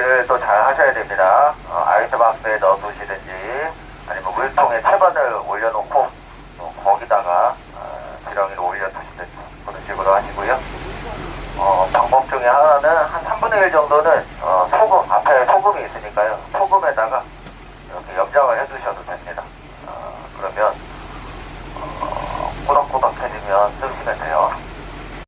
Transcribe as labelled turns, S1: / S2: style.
S1: 관리를 또 잘 하셔야 됩니다. 아이스박스에 넣어두시든지 아니면 물통에 채반을 올려놓고 거기다가 지렁이를 올려두시든지 그런 식으로 하시고요. 방법 중에 하나는 한 3분의 1 정도는